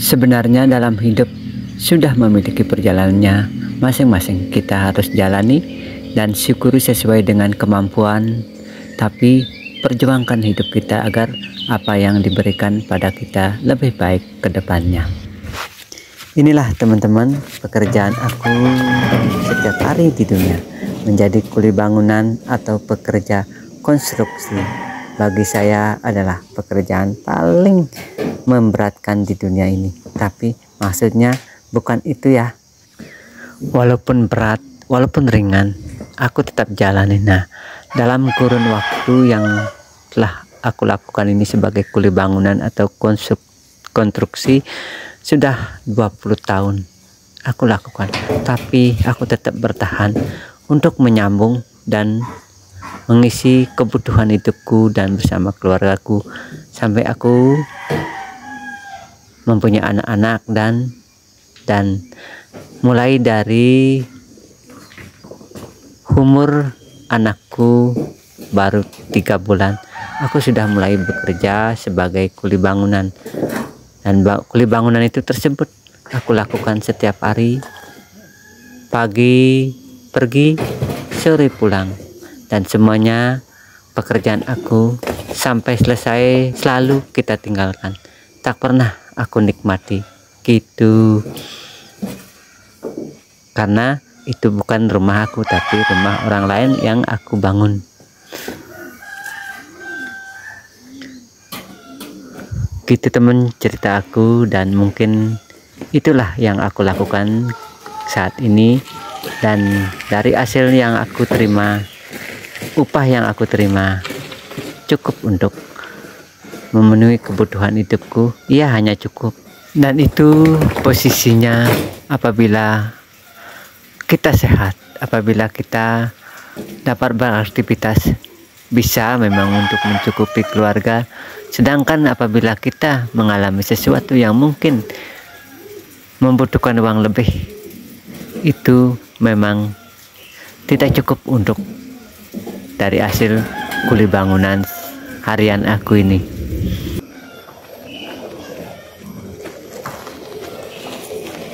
Sebenarnya dalam hidup sudah memiliki perjalanannya masing-masing, kita harus jalani dan syukuri sesuai dengan kemampuan, tapi perjuangkan hidup kita agar apa yang diberikan pada kita lebih baik ke depannya. Inilah teman-teman pekerjaan aku setiap hari di dunia, menjadi kuli bangunan atau pekerja konstruksi. Bagi saya adalah pekerjaan paling memberatkan di dunia ini. Tapi maksudnya bukan itu ya. Walaupun berat, walaupun ringan, aku tetap jalani. Nah, dalam kurun waktu yang telah aku lakukan ini sebagai kuli bangunan atau konstruksi sudah 20 tahun aku lakukan. Tapi aku tetap bertahan untuk menyambung dan mengisi kebutuhan hidupku dan bersama keluargaku sampai aku mempunyai anak-anak dan mulai dari umur anakku baru 3 bulan aku sudah mulai bekerja sebagai kuli bangunan, dan kuli bangunan itu tersebut aku lakukan setiap hari, pagi pergi, sore pulang, dan semuanya pekerjaan aku sampai selesai selalu kita tinggalkan, tak pernah aku nikmati gitu, karena itu bukan rumah aku tapi rumah orang lain yang aku bangun. Gitu teman cerita aku, dan mungkin itulah yang aku lakukan saat ini, dan dari hasil yang aku terima, upah yang aku terima cukup untuk memenuhi kebutuhan hidupku. Iya, hanya cukup. Dan itu posisinya apabila kita sehat, apabila kita dapat beraktivitas, bisa memang untuk mencukupi keluarga. Sedangkan apabila kita mengalami sesuatu yang mungkin membutuhkan uang lebih, itu memang tidak cukup untuk dari hasil kuli bangunan harian aku ini.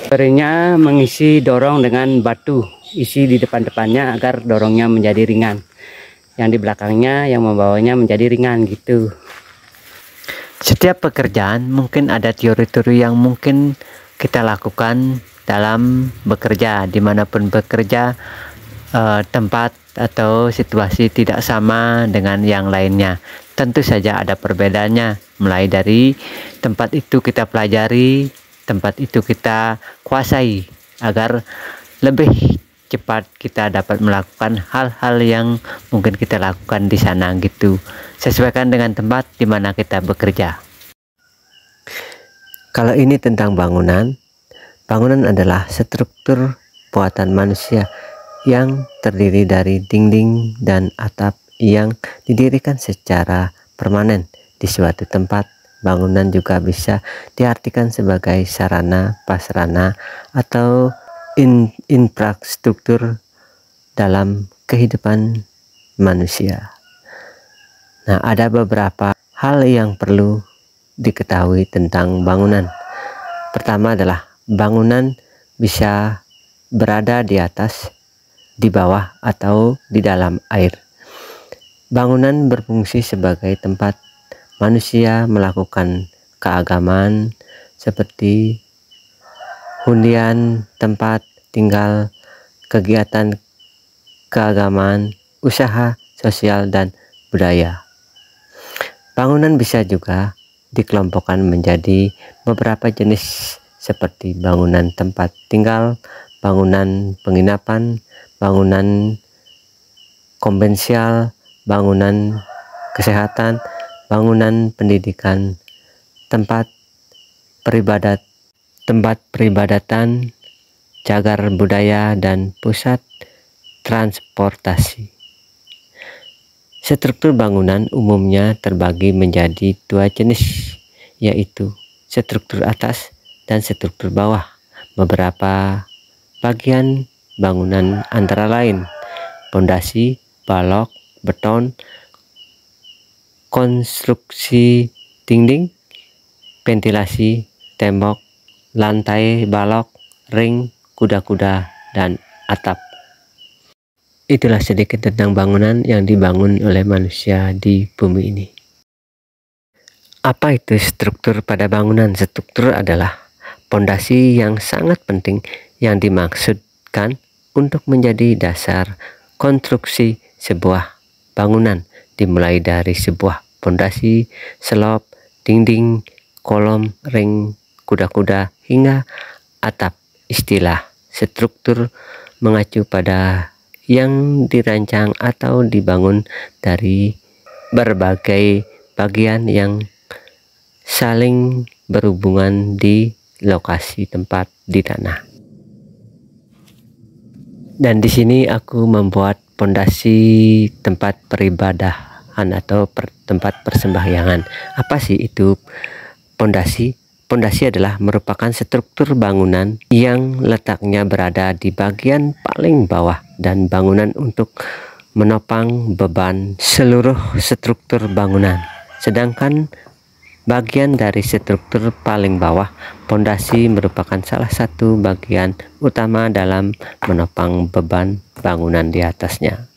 Sebenarnya mengisi dorong dengan batu, isi di depan-depannya agar dorongnya menjadi ringan, yang di belakangnya yang membawanya menjadi ringan gitu. Setiap pekerjaan mungkin ada teori-teori yang mungkin kita lakukan dalam bekerja, dimanapun bekerja, tempat atau situasi tidak sama dengan yang lainnya. Tentu saja ada perbedaannya, mulai dari tempat itu kita pelajari, tempat itu kita kuasai agar lebih cepat kita dapat melakukan hal-hal yang mungkin kita lakukan di sana gitu. Sesuaikan dengan tempat di mana kita bekerja. Kalau ini tentang bangunan, bangunan adalah struktur buatan manusia yang terdiri dari dinding dan atap yang didirikan secara permanen di suatu tempat. Bangunan juga bisa diartikan sebagai sarana, prasarana, atau infrastruktur dalam kehidupan manusia. Nah, ada beberapa hal yang perlu diketahui tentang bangunan. Pertama adalah bangunan bisa berada di atas, di bawah, atau di dalam air. Bangunan berfungsi sebagai tempat manusia melakukan keagamaan seperti hunian, tempat tinggal, kegiatan keagamaan, usaha sosial, dan budaya. Bangunan bisa juga dikelompokkan menjadi beberapa jenis seperti bangunan tempat tinggal, bangunan penginapan, bangunan komersial, bangunan kesehatan, bangunan pendidikan, tempat peribadatan, cagar budaya, dan pusat transportasi. Struktur bangunan umumnya terbagi menjadi 2 jenis, yaitu struktur atas dan struktur bawah. Beberapa bagian bangunan antara lain pondasi, balok, beton, konstruksi dinding, ventilasi, tembok, lantai, balok, ring, kuda-kuda, dan atap. Itulah sedikit tentang bangunan yang dibangun oleh manusia di bumi ini. Apa itu struktur pada bangunan? Struktur adalah pondasi yang sangat penting yang dimaksudkan untuk menjadi dasar konstruksi sebuah bangunan, dimulai dari sebuah pondasi, selop, dinding, kolom, ring, kuda-kuda, hingga atap. Istilah struktur mengacu pada yang dirancang atau dibangun dari berbagai bagian yang saling berhubungan di lokasi tempat di tanah. Dan di sini aku membuat pondasi tempat peribadahan atau tempat persembahyangan. Apa sih itu pondasi? Pondasi adalah merupakan struktur bangunan yang letaknya berada di bagian paling bawah dan bangunan untuk menopang beban seluruh struktur bangunan. Sedangkan bagian dari struktur paling bawah, pondasi merupakan salah satu bagian utama dalam menopang beban bangunan di atasnya.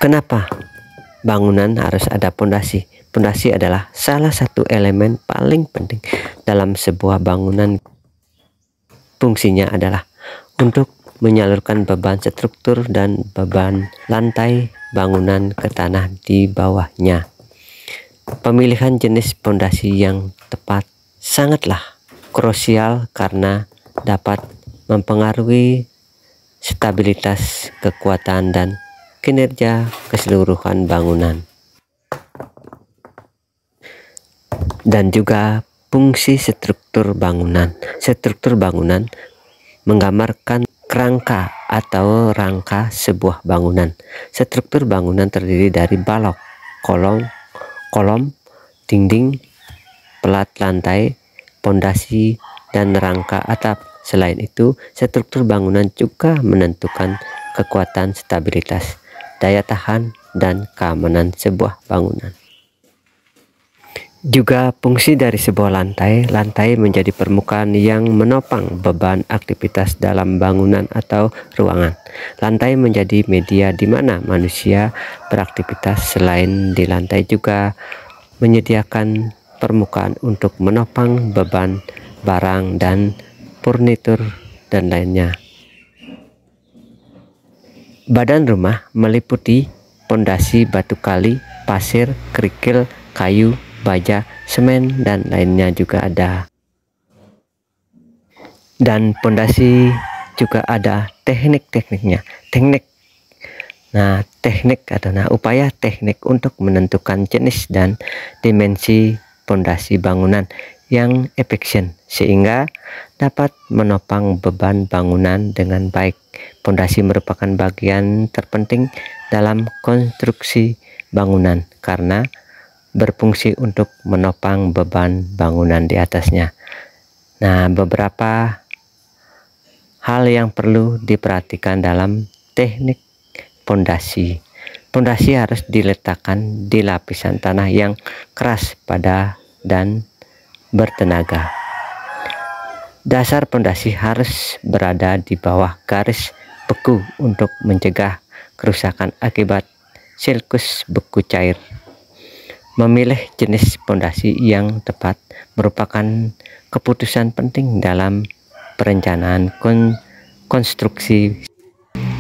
Kenapa bangunan harus ada pondasi? Pondasi adalah salah satu elemen paling penting dalam sebuah bangunan. Fungsinya adalah untuk menyalurkan beban struktur dan beban lantai bangunan ke tanah di bawahnya. Pemilihan jenis pondasi yang tepat sangatlah krusial karena dapat mempengaruhi stabilitas, kekuatan, dan kinerja keseluruhan bangunan. Dan juga fungsi struktur bangunan. Struktur bangunan menggambarkan kerangka atau rangka sebuah bangunan. Struktur bangunan terdiri dari balok, kolom, dinding, pelat lantai, pondasi, dan rangka atap. Selain itu, struktur bangunan juga menentukan kekuatan, stabilitas, daya tahan, dan keamanan sebuah bangunan. Juga fungsi dari sebuah lantai menjadi permukaan yang menopang beban aktivitas dalam bangunan atau ruangan. Lantai menjadi media di mana manusia beraktivitas. Selain di lantai juga menyediakan permukaan untuk menopang beban barang dan furnitur dan lainnya. Badan rumah meliputi pondasi batu kali, pasir, kerikil, kayu, baja, semen, dan lainnya juga ada. Dan pondasi juga ada teknik-tekniknya. Upaya teknik untuk menentukan jenis dan dimensi pondasi bangunan yang efisien sehingga dapat menopang beban bangunan dengan baik. Pondasi merupakan bagian terpenting dalam konstruksi bangunan karena berfungsi untuk menopang beban bangunan di atasnya. Nah, beberapa hal yang perlu diperhatikan dalam teknik pondasi. Pondasi harus diletakkan di lapisan tanah yang keras, padat, dan bertenaga. Dasar pondasi harus berada di bawah garis beku untuk mencegah kerusakan akibat silkus beku cair. Memilih jenis pondasi yang tepat merupakan keputusan penting dalam perencanaan konstruksi.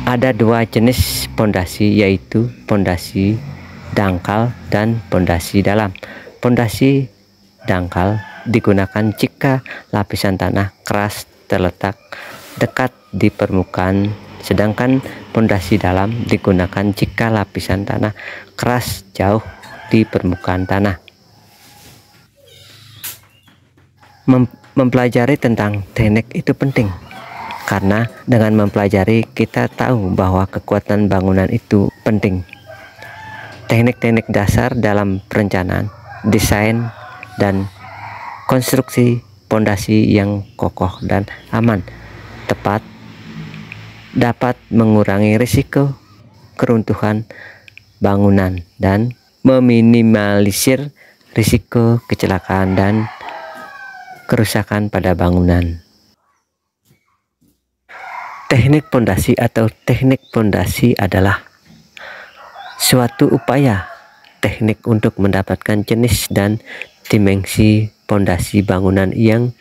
Ada dua jenis pondasi, yaitu pondasi dangkal dan pondasi dalam. Pondasi dangkal digunakan jika lapisan tanah keras terletak dekat di permukaan, sedangkan pondasi dalam digunakan jika lapisan tanah keras jauh di permukaan tanah. Mempelajari tentang teknik itu penting karena dengan mempelajari kita tahu bahwa kekuatan bangunan itu penting. Teknik-teknik dasar dalam perencanaan, desain, dan konstruksi pondasi yang kokoh dan aman, tepat, dapat mengurangi risiko keruntuhan bangunan dan meminimalisir risiko kecelakaan dan kerusakan pada bangunan. Teknik pondasi atau teknik pondasi adalah suatu upaya teknik untuk mendapatkan jenis dan dimensi pondasi bangunan yang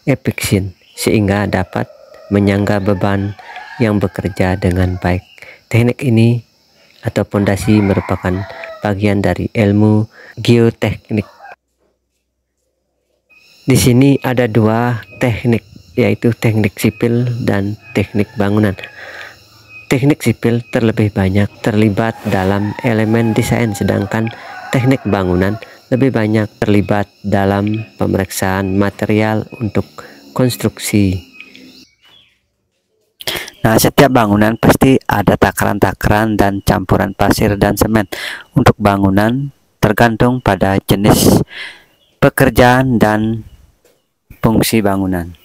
efisien sehingga dapat menyangga beban yang bekerja dengan baik. Teknik ini atau pondasi merupakan bagian dari ilmu geoteknik. Di sini ada dua teknik, yaitu teknik sipil dan teknik bangunan. Teknik sipil terlebih banyak terlibat dalam elemen desain, sedangkan teknik bangunan lebih banyak terlibat dalam pemeriksaan material untuk konstruksi. Nah, setiap bangunan pasti ada takaran-takaran dan campuran pasir dan semen. Untuk bangunan tergantung pada jenis pekerjaan dan fungsi bangunan.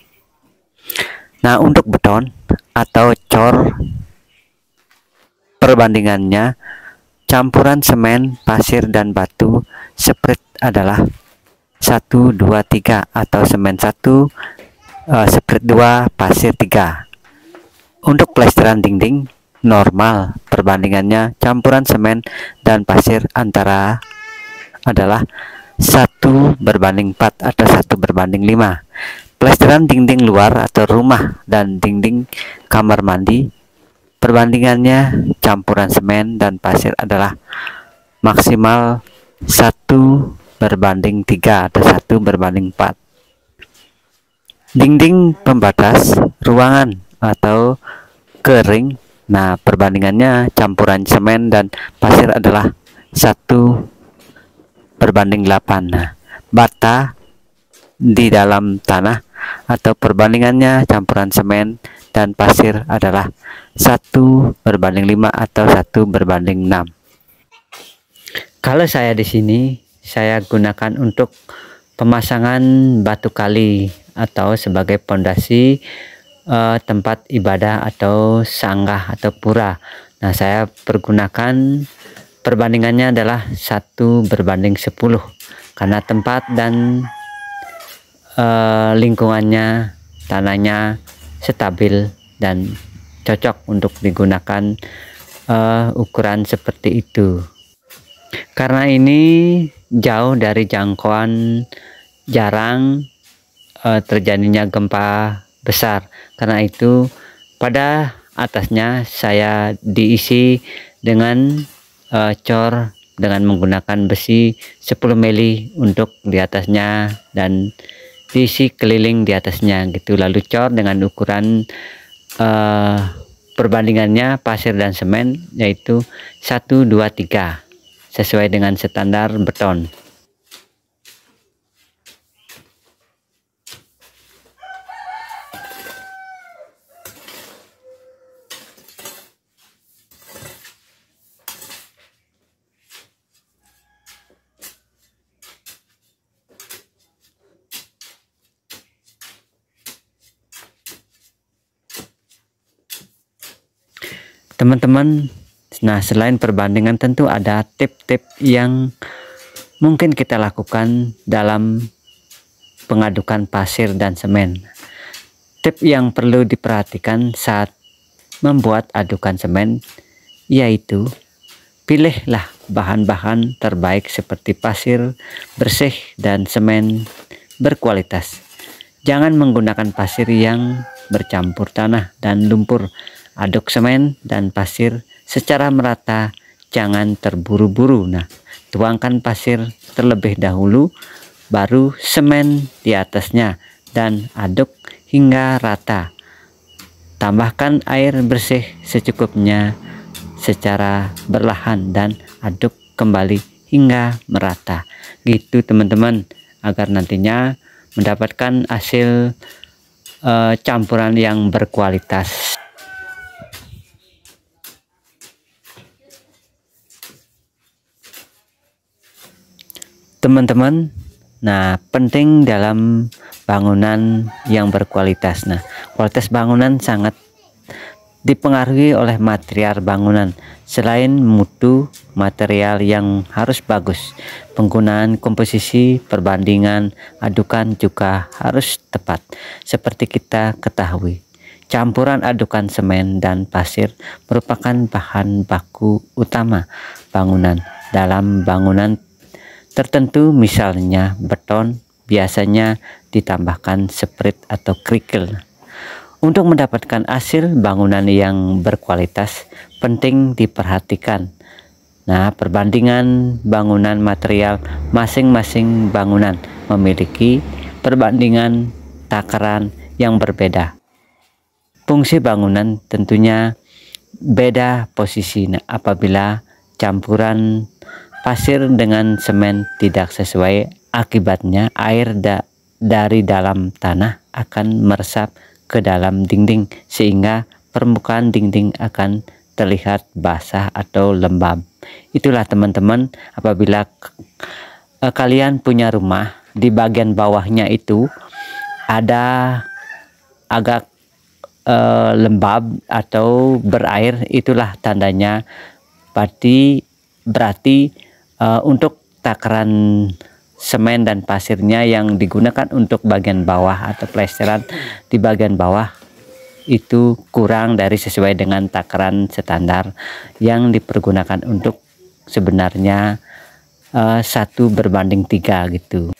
Nah, untuk beton atau cor, perbandingannya campuran semen, pasir, dan batu sprit adalah 1, 2, 3 atau semen 1, sprit 2, pasir 3. Untuk plesteran dinding normal, perbandingannya campuran semen dan pasir adalah 1:4 atau 1:5. Plesteran dinding luar atau rumah dan dinding kamar mandi, perbandingannya campuran semen dan pasir adalah maksimal 1:3 atau 1:4. Dinding pembatas ruangan atau kering, nah perbandingannya campuran semen dan pasir adalah 1:8. Nah, bata di dalam tanah atau perbandingannya campuran semen dan pasir adalah 1:5 atau 1:6. Kalau saya di sini, saya gunakan untuk pemasangan batu kali atau sebagai pondasi tempat ibadah atau sanggah atau pura. Nah, saya pergunakan perbandingannya adalah 1:10 karena tempat dan lingkungannya, tanahnya stabil dan cocok untuk digunakan ukuran seperti itu. Karena ini jauh dari jangkauan, jarang terjadinya gempa besar. Karena itu pada atasnya saya diisi dengan cor dengan menggunakan besi 10 mili untuk di atasnya dan diisi keliling di atasnya gitu. Lalu cor dengan ukuran perbandingannya pasir dan semen yaitu 1, 2, 3 sesuai dengan standar beton. Teman-teman, nah selain perbandingan tentu ada tip-tip yang mungkin kita lakukan dalam pengadukan pasir dan semen. Tip yang perlu diperhatikan saat membuat adukan semen yaitu pilihlah bahan-bahan terbaik seperti pasir bersih dan semen berkualitas. Jangan menggunakan pasir yang bercampur tanah dan lumpur. Aduk semen dan pasir secara merata, jangan terburu-buru. Nah, tuangkan pasir terlebih dahulu, baru semen di atasnya dan aduk hingga rata. Tambahkan air bersih secukupnya secara perlahan dan aduk kembali hingga merata. Gitu teman-teman, agar nantinya mendapatkan hasil campuran yang berkualitas. Teman-teman, nah penting dalam bangunan yang berkualitas. Nah, kualitas bangunan sangat dipengaruhi oleh material bangunan. Selain mutu material yang harus bagus, penggunaan komposisi, perbandingan, adukan juga harus tepat. Seperti kita ketahui, campuran adukan semen dan pasir merupakan bahan baku utama bangunan. Dalam bangunan tertentu, misalnya beton, biasanya ditambahkan sprit atau kerikil. Untuk mendapatkan hasil bangunan yang berkualitas, penting diperhatikan. Nah, perbandingan bangunan material. Masing-masing bangunan memiliki perbandingan takaran yang berbeda. Fungsi bangunan tentunya beda posisi. Nah, apabila campuran pasir dengan semen tidak sesuai, akibatnya air dari dalam tanah akan meresap ke dalam dinding sehingga permukaan dinding akan terlihat basah atau lembab. Itulah teman-teman, apabila kalian punya rumah, di bagian bawahnya itu ada agak lembab atau berair, itulah tandanya berarti untuk takaran semen dan pasirnya yang digunakan untuk bagian bawah atau plesteran di bagian bawah itu kurang dari sesuai dengan takaran standar yang dipergunakan untuk sebenarnya 1:3 gitu.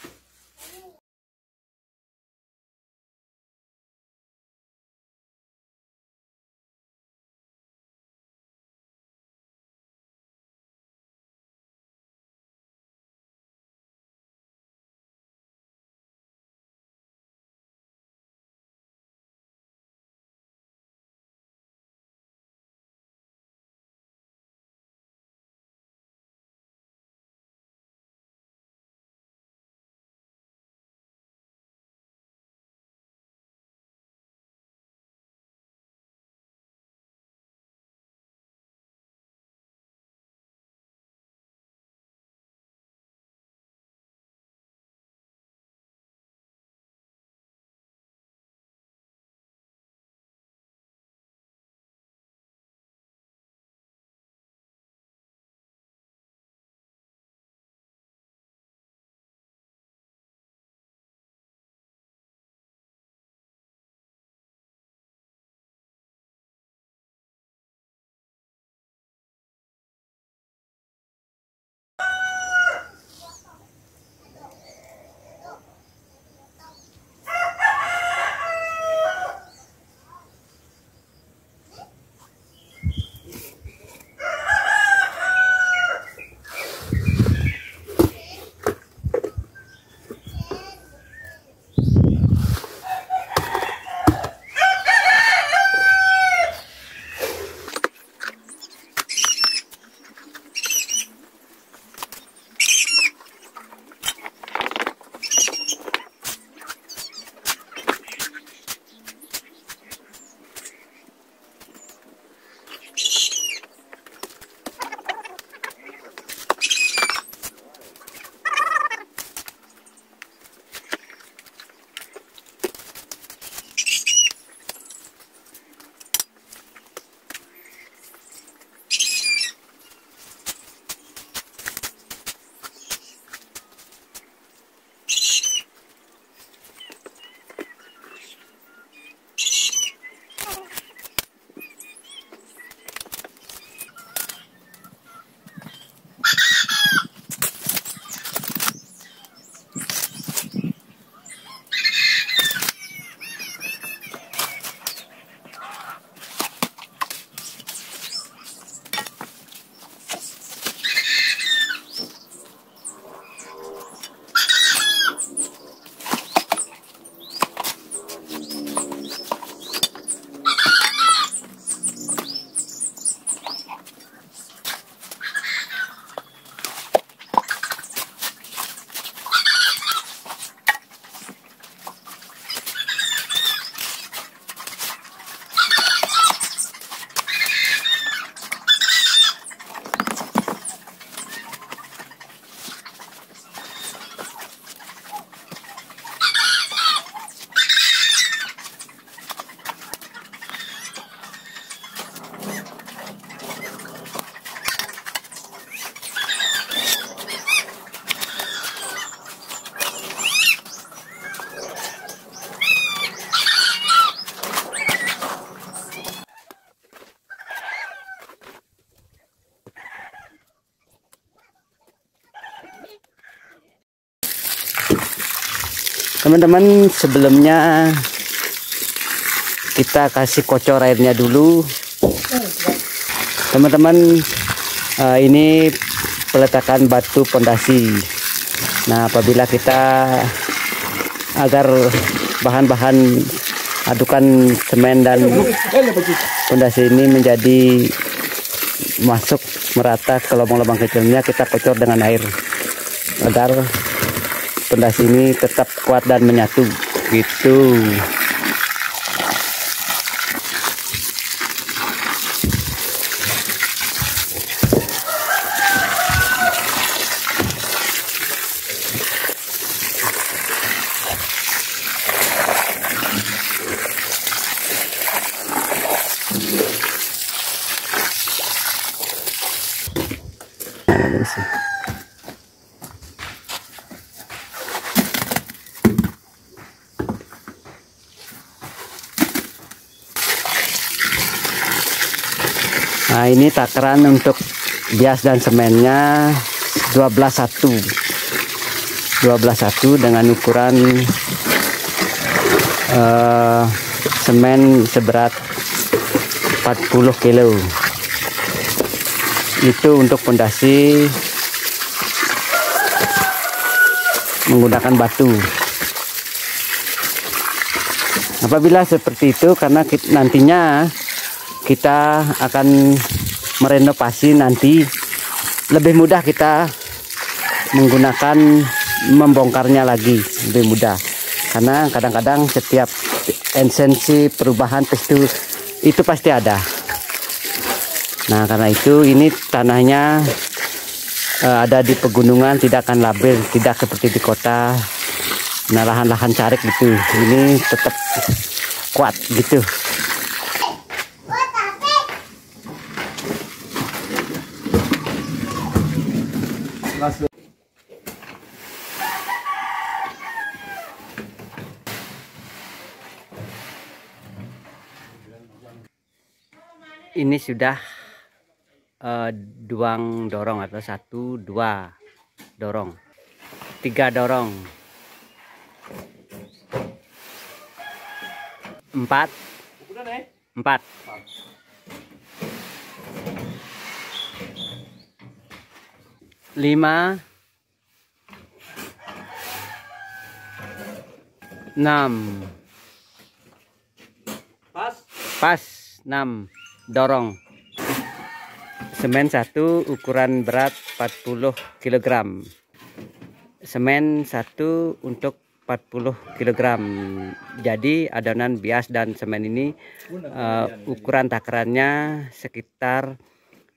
Teman-teman, sebelumnya kita kasih kocor airnya dulu. Teman-teman, ini peletakan batu pondasi. Nah, apabila kita agar bahan-bahan adukan semen dan pondasi ini menjadi masuk merata ke lubang-lubang kecilnya, kita kocor dengan air agar pondasi ini tetap kuat dan menyatu gitu. Nah, ini takaran untuk bias dan semennya 12:1 dengan ukuran semen seberat 40 kilo. Itu untuk pondasi menggunakan batu. Apabila seperti itu, karena nantinya kita akan merenovasi, nanti lebih mudah kita menggunakan membongkarnya lagi, lebih mudah, karena kadang-kadang setiap esensi perubahan itu pasti ada. Nah, karena itu ini tanahnya ada di pegunungan, tidak akan labil, tidak seperti di kota. Nah, lahan-lahan carik gitu, ini tetap kuat gitu. Ini sudah duang dorong atau 1, 2 dorong, 3 dorong, 4, 5, 6, pas 6 dorong. Semen 1 ukuran berat 40 kg. Semen 1 untuk 40 kg. Jadi adonan bias dan semen ini ukuran takarannya sekitar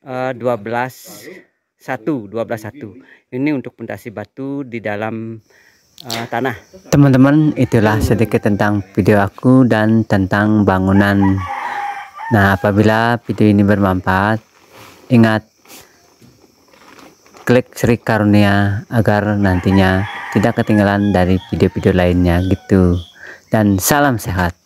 12:1. Ini untuk pondasi batu di dalam tanah. Teman-teman, itulah sedikit tentang video aku dan tentang bangunan. Nah, apabila video ini bermanfaat, ingat klik Sri Karunia agar nantinya tidak ketinggalan dari video-video lainnya gitu. Dan salam sehat.